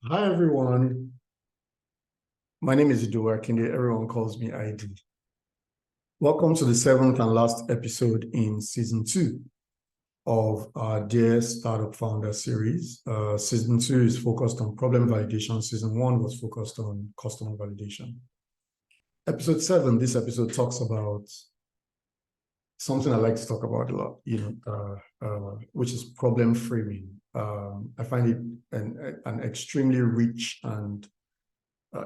Hi, everyone. My name is Ido Akinde. Everyone calls me ID. Welcome to the seventh and last episode in season 2 of our Dear Startup Founder series. Season 2 is focused on problem validation. Season 1 was focused on customer validation. Episode 7, this episode talks about something I like to talk about a lot, which is problem framing. I find it an extremely rich and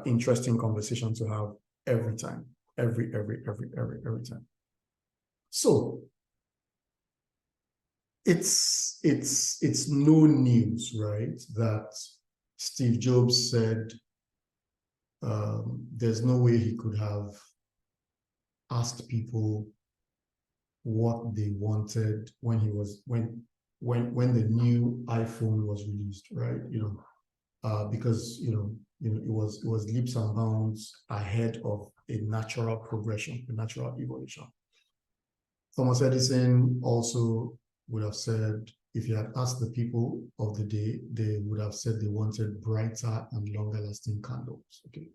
interesting conversation to have every time, every time. So it's no news, right? That Steve Jobs said there's no way he could have asked people what they wanted when the new iPhone was released, right? Because it was leaps and bounds ahead of a natural progression, a natural evolution. Thomas Edison also would have said, if you had asked the people of the day, they would have said they wanted brighter and longer lasting candles. Okay.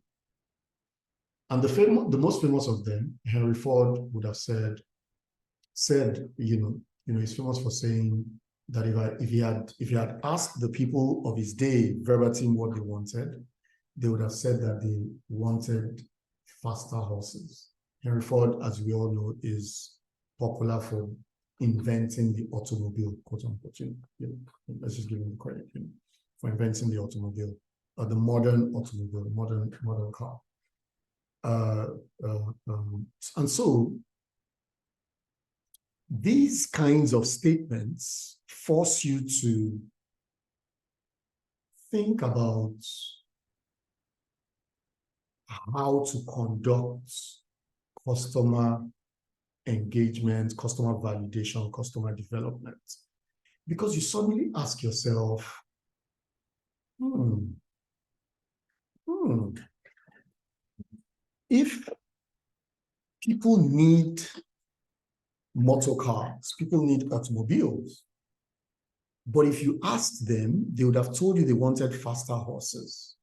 And the most famous of them, Henry Ford, would have said, he's famous for saying that if he had asked the people of his day verbatim what they wanted, they would have said that they wanted faster horses. Henry Ford, as we all know, is popular for inventing the automobile, quote unquote. Let's just give him the credit, for inventing the automobile, the modern automobile, modern car. And so these kinds of statements force you to think about how to conduct customer engagement, customer validation, customer development. Because you suddenly ask yourself, if people need motor cars, people need automobiles, but if you asked them, they would have told you they wanted faster horses.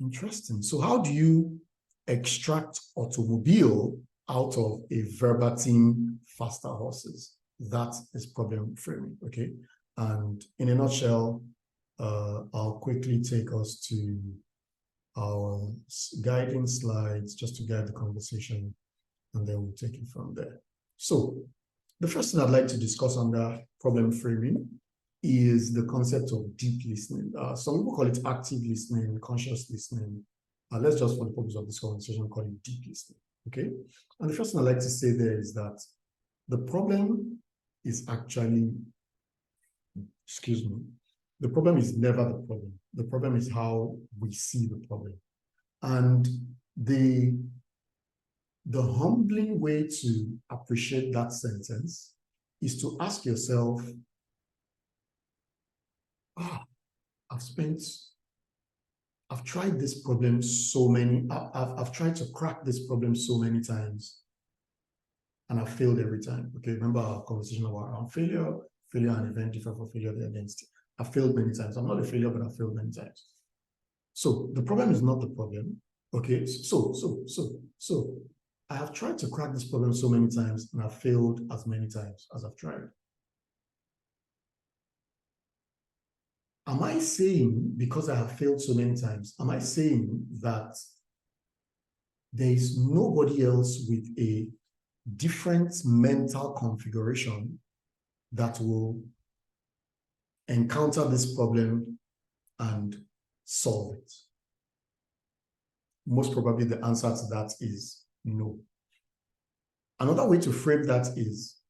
Interesting. So how do you extract automobile out of a verbatim faster horses? That is problem framing, okay? And in a nutshell, I'll quickly take us to our guiding slides just to guide the conversation, and then we'll take it from there. So the first thing I'd like to discuss under problem framing is the concept of deep listening. Some people call it active listening, conscious listening. Let's just, for the purpose of this conversation, call it deep listening, okay? And the first thing I'd like to say there is that the problem is actually, the problem is never the problem. The problem is how we see the problem. And the humbling way to appreciate that sentence is to ask yourself, I've tried this problem so many, I've tried to crack this problem so many times, and I've failed every time. Okay, remember our conversation about failure and event different from failure, the identity. I've failed many times. I'm not a failure, but I've failed many times. So the problem is not the problem. Okay, so I have tried to crack this problem so many times, and I've failed as many times as I've tried. Am I saying, because I have failed so many times, am I saying that there is nobody else with a different mental configuration that will encounter this problem and solve it? Most probably the answer to that is no. Another way to frame that is,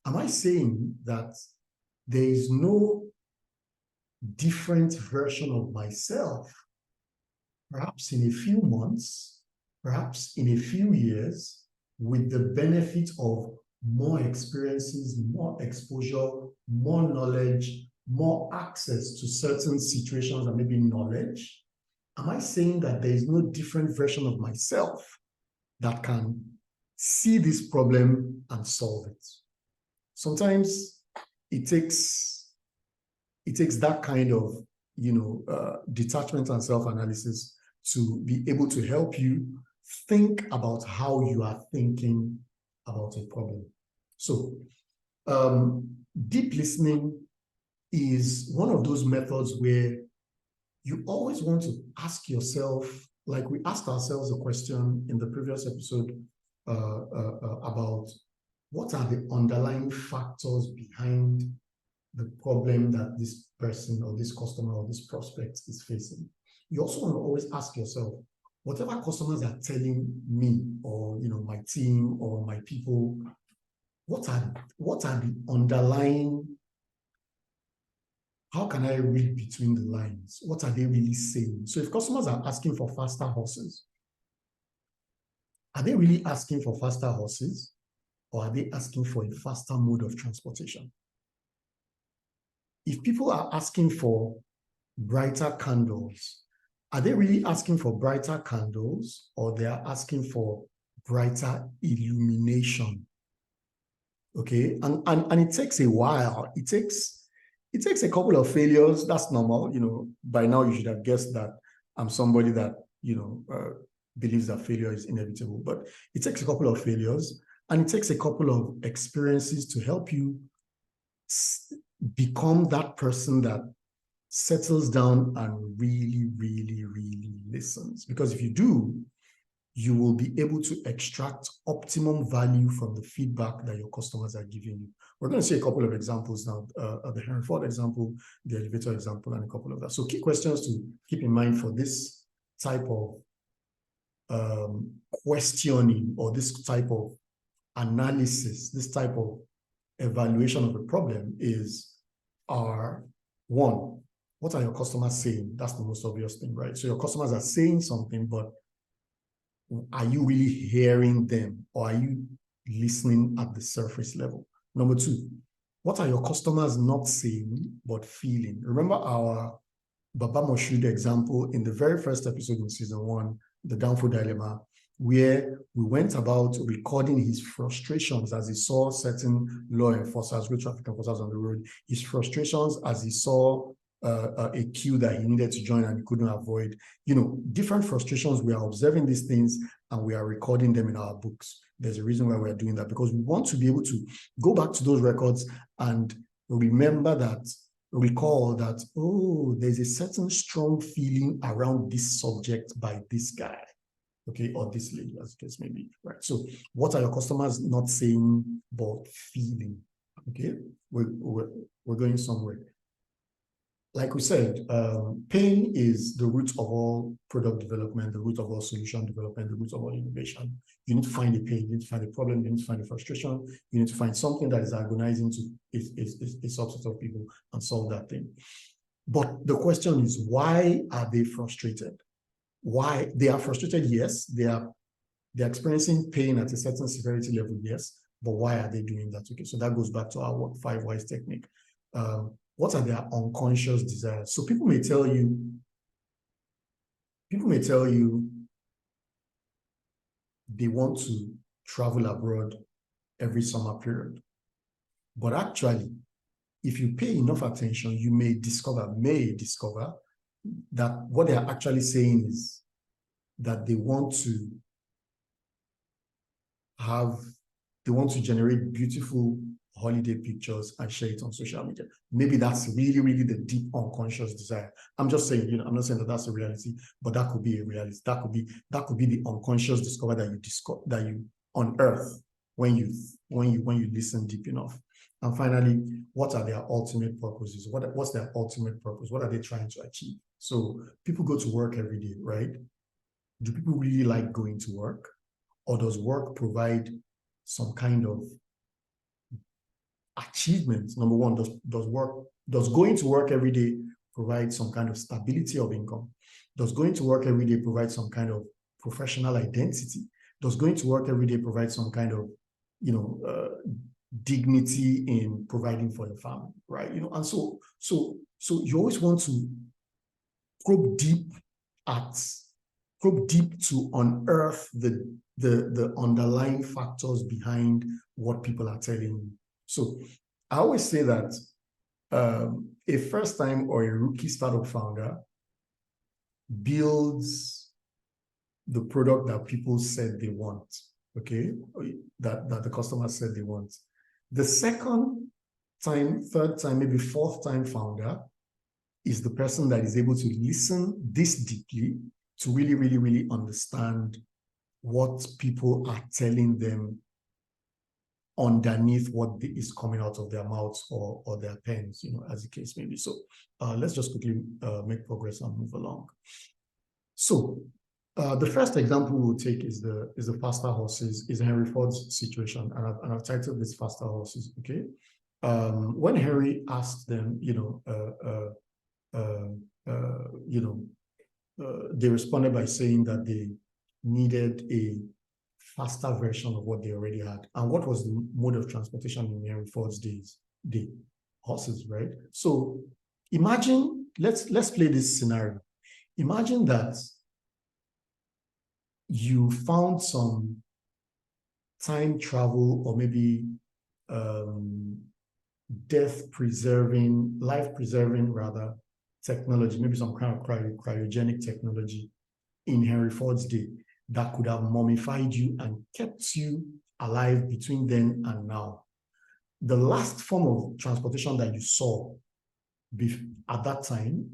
am I saying that there is no different version of myself, perhaps in a few months, perhaps in a few years, with the benefit of more experiences, more exposure, more knowledge, more access to certain situations and maybe knowledge? Am I saying that there is no different version of myself that can see this problem and solve it? Sometimes it takes that kind of detachment and self-analysis to be able to help you think about how you are thinking about a problem. So deep listening is one of those methods where you always want to ask yourself, like we asked ourselves a question in the previous episode about what are the underlying factors behind the problem that this person or this customer or this prospect is facing. You also want to always ask yourself, whatever customers are telling me or my team or my people, what are the underlying, how can I read between the lines? What are they really saying? So if customers are asking for faster horses, are they really asking for faster horses, or are they asking for a faster mode of transportation? If people are asking for brighter candles, are they really asking for brighter candles, or they are asking for brighter illumination? Okay, and it takes a while. It takes a couple of failures. That's normal. By now you should have guessed that I'm somebody that believes that failure is inevitable. But it takes a couple of failures, and it takes a couple of experiences to help you become that person that settles down and really, really, really listens. Because if you do, you will be able to extract optimum value from the feedback that your customers are giving you. We're going to see a couple of examples now, the Hereford example, the elevator example, and a couple of that. So key questions to keep in mind for this type of questioning, or this type of analysis, this type of evaluation of a problem one, what are your customers saying? That's the most obvious thing, right? So your customers are saying something, but are you really hearing them, or are you listening at the surface level? Number two, what are your customers not saying but feeling? Remember our Baba Moshood example in the very first episode in season 1, the Downfall Dilemma, where we went about recording his frustrations as he saw certain law enforcers, road traffic enforcers on the road, his frustrations as he saw a queue that he needed to join and he couldn't avoid. Different frustrations. We are observing these things and we are recording them in our books. There's a reason why we're doing that, because we want to be able to go back to those records and recall that, oh, there's a certain strong feeling around this subject by this guy, okay, or this lady, as the case may be, right? So what are your customers not saying but feeling? Okay, we're going somewhere. Like we said, pain is the root of all product development, the root of all solution development, the root of all innovation. You need to find a pain, you need to find a problem, you need to find a frustration, you need to find something that is agonizing to a subset of people and solve that thing. But the question is, why are they frustrated? Why? They are frustrated, yes. They're experiencing pain at a certain severity level, yes. But why are they doing that? Okay, so that goes back to our 5 whys technique. What are their unconscious desires? So people may tell you they want to travel abroad every summer period. But actually, if you pay enough attention, you may discover that what they are actually saying is that they want to generate beautiful holiday pictures and share it on social media. Maybe that's really, really the deep unconscious desire. I'm just saying, I'm not saying that that's a reality, but that could be a reality. That could be the unconscious discovery that you unearth when you listen deep enough. And finally, what are their ultimate purposes? What's their ultimate purpose? What are they trying to achieve? So people go to work every day, right? Do people really like going to work? Or does work provide some kind of achievement? Number one, does going to work every day provide some kind of stability of income? Does going to work every day provide some kind of professional identity? Does going to work every day provide some kind of, dignity in providing for your family, right? And so you always want to probe deep to unearth the underlying factors behind what people are telling you. So I always say that a first-time or a rookie startup founder builds the product that people said they want, okay, that the customer said they want. The second time, third time, maybe fourth time founder is the person that is able to listen this deeply to really, really, really understand what people are telling them underneath what is coming out of their mouths or their pens, as the case may be. So let's just quickly make progress and move along. So the first example we'll take is the faster horses, is Henry Ford's situation, and I've titled this faster horses. Okay, when Henry asked them, they responded by saying that they needed a faster version of what they already had. And what was the mode of transportation in Henry Ford's days? The horses, right? So imagine, let's play this scenario. Imagine that you found some time travel or maybe life-preserving rather, technology, maybe some kind of cryogenic technology in Henry Ford's day that could have mummified you and kept you alive between then and now. The last form of transportation that you saw at that time,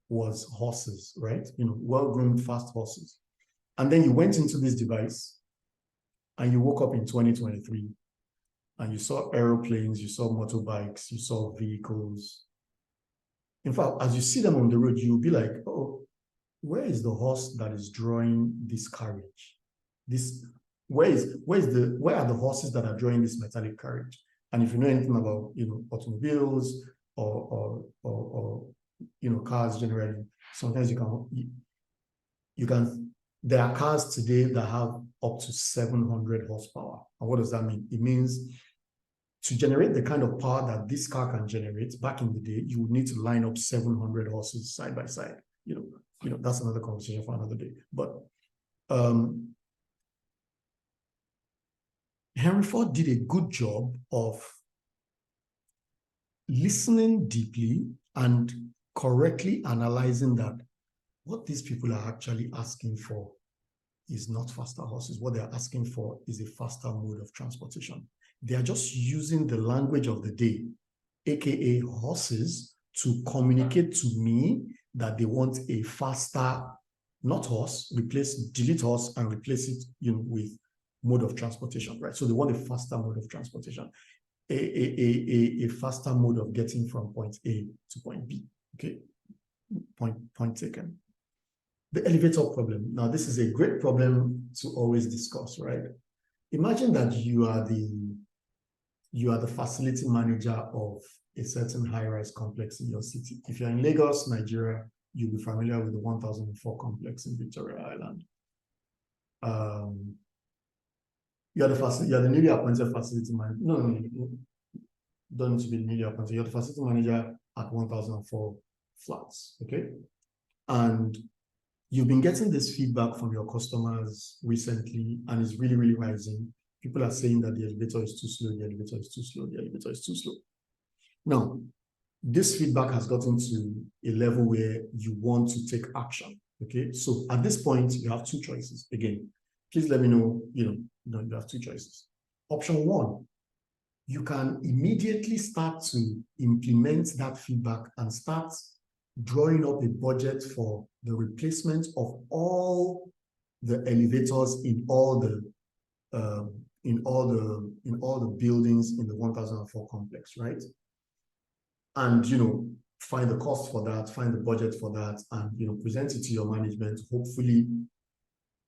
was horses, right? Well-groomed, fast horses. And then you went into this device and you woke up in 2023 and you saw aeroplanes, you saw motorbikes, you saw vehicles. In fact, as you see them on the road, you'll be like, oh, where is the horse that is drawing this carriage? Where are the horses that are drawing this metallic carriage? And if you know anything about, automobiles or cars generally, sometimes there are cars today that have up to 700 horsepower. And what does that mean? It means to generate the kind of power that this car can generate back in the day, you would need to line up 700 horses side by side. That's another conversation for another day. But Henry Ford did a good job of listening deeply and correctly analyzing that what these people are actually asking for is not faster horses. What they're asking for is a faster mode of transportation. They are just using the language of the day, aka horses, to communicate to me that they want a faster, not horse, delete horse and replace it with mode of transportation, right? So they want a faster mode of transportation, a faster mode of getting from point A to point B, okay? Point taken. The elevator problem. Now, this is a great problem to always discuss, right? Imagine that you are the facility manager of a certain high-rise complex in your city. If you're in Lagos, Nigeria, you'll be familiar with the 1004 complex in Victoria Island. You're the newly appointed facility manager. No, don't need to be newly appointed. You're the facility manager at 1004 flats, okay? And you've been getting this feedback from your customers recently, and it's really, really rising. People are saying that the elevator is too slow, the elevator is too slow, the elevator is too slow. Now, this feedback has gotten to a level where you want to take action, okay? So at this point, you have two choices. Again, please let me know, you have two choices. Option one, you can immediately start to implement that feedback and start drawing up a budget for the replacement of all the elevators in all the buildings in the 1004 complex, right? And find the cost for that, find the budget for that, and present it to your management. Hopefully,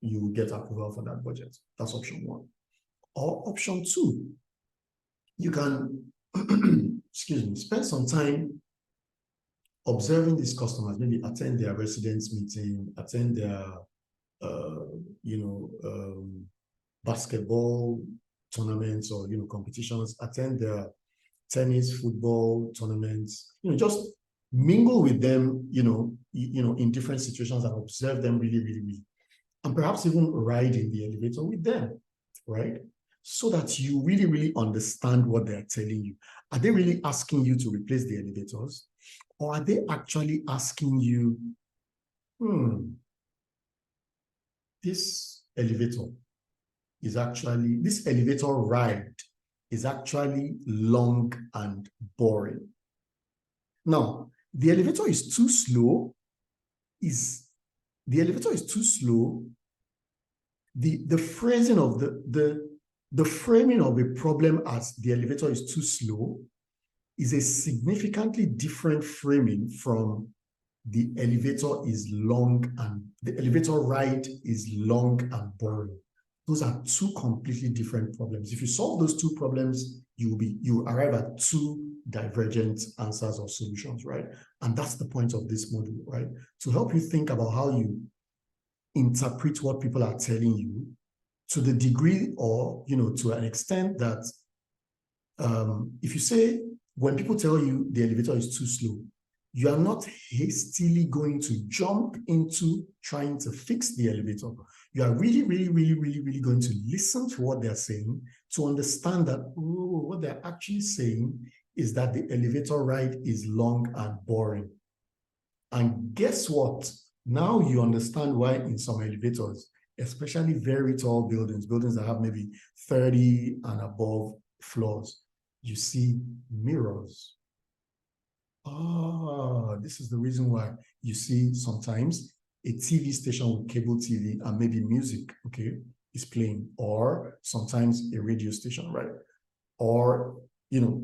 you will get approval for that budget. That's option one. Or option two, you can spend some time observing these customers, maybe attend their residence meeting, attend their, basketball tournaments or, competitions, attend their tennis, football tournaments, just mingle with them, in different situations and observe them really, really, really. And perhaps even ride in the elevator with them, right? So that you really, really understand what they're telling you. Are they really asking you to replace the elevators? Or are they actually asking you, this elevator ride is actually long and boring. Now, the elevator is too slow. The phrasing of the framing of a problem as the elevator is too slow is a significantly different framing from the elevator ride is long and boring. Those are two completely different problems. If you solve those two problems, you arrive at two divergent answers or solutions, right? And that's the point of this module, right? To help you think about how you interpret what people are telling you to the degree or, to an extent that if you say, when people tell you the elevator is too slow, you are not hastily going to jump into trying to fix the elevator. You are really, really, really, really, really going to listen to what they're saying to understand that, what they're actually saying is that the elevator ride is long and boring. And guess what? Now you understand why in some elevators, especially very tall buildings that have maybe 30 and above floors, you see mirrors. This is the reason why you see sometimes a TV station with cable TV and maybe music, okay, is playing, or sometimes a radio station, right? Or,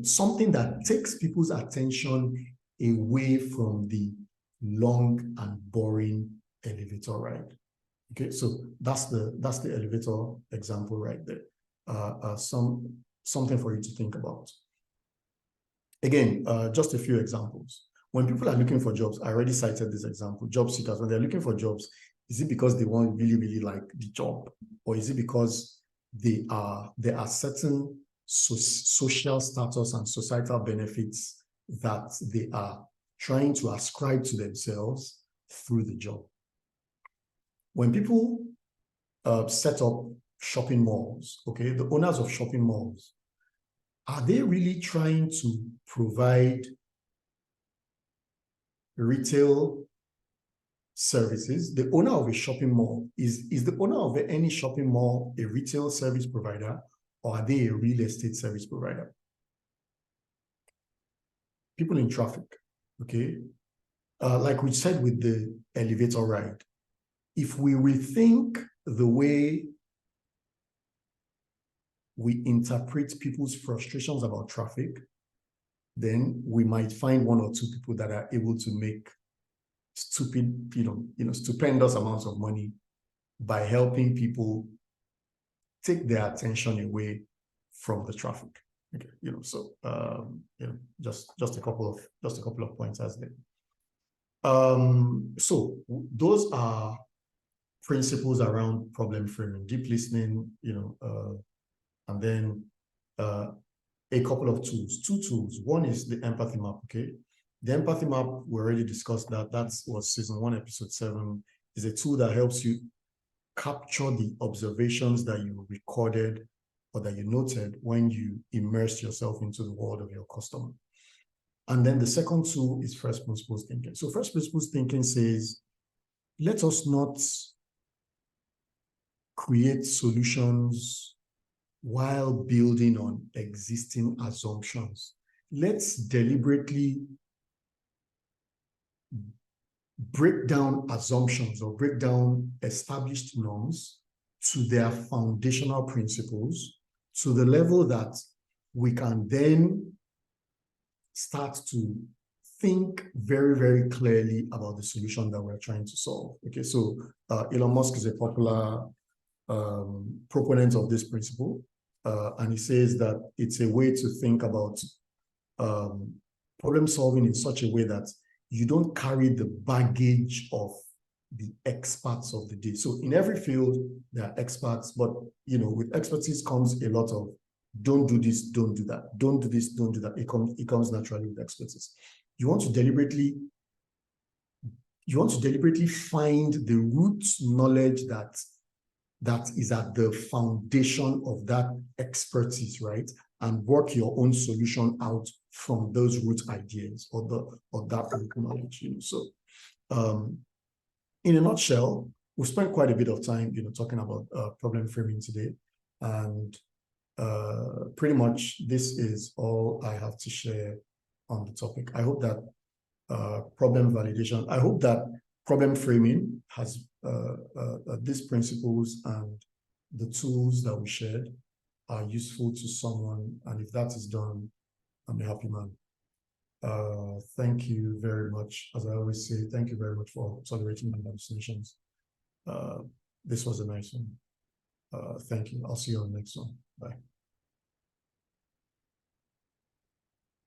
something that takes people's attention away from the long and boring elevator ride. Okay, so that's the elevator example right there. Something for you to think about. Again, just a few examples. When people are looking for jobs, I already cited this example, job seekers, when they're looking for jobs, is it because they want really, really like the job? Or is it because there are certain social status and societal benefits that they are trying to ascribe to themselves through the job? When people set up shopping malls, okay, the owners of shopping malls, are they really trying to provide retail services? The owner of a shopping mall, is the owner of any shopping mall a retail service provider, or are they a real estate service provider? People in traffic, okay? Like we said with the elevator ride, if we rethink the way we interpret people's frustrations about traffic, then we might find one or two people that are able to make stupendous amounts of money by helping people take their attention away from the traffic. Okay, so just a couple of pointers there. So those are principles around problem framing, deep listening, and then a couple of tools, two tools. One is the empathy map, okay? The empathy map, we already discussed that. That was season 1, episode 7, is a tool that helps you capture the observations that you recorded or that you noted when you immersed yourself into the world of your customer. And then the second tool is first principles thinking. So first principles thinking says, let us not create solutions while building on existing assumptions. Let's deliberately break down assumptions or break down established norms to their foundational principles, to the level that we can then start to think very, very clearly about the solution that we're trying to solve. Okay, so Elon Musk is a popular proponent of this principle. And he says that it's a way to think about problem solving in such a way that you don't carry the baggage of the experts of the day. So in every field, there are experts, but with expertise comes a lot of don't do this, don't do that, don't do this, don't do that. It comes naturally with expertise. You want to deliberately find the root knowledge that is at the foundation of that expertise, right? and work your own solution out from those root ideas or that root knowledge. So in a nutshell, we spent quite a bit of time, talking about problem framing today, and pretty much this is all I have to share on the topic. I hope that problem validation, I hope that problem framing has these principles and the tools that we shared are useful to someone. And if that is done, I'm a happy man. Thank you very much. As I always say, thank you very much for tolerating my hallucinations. This was a nice one. Thank you. I'll see you on the next one. Bye.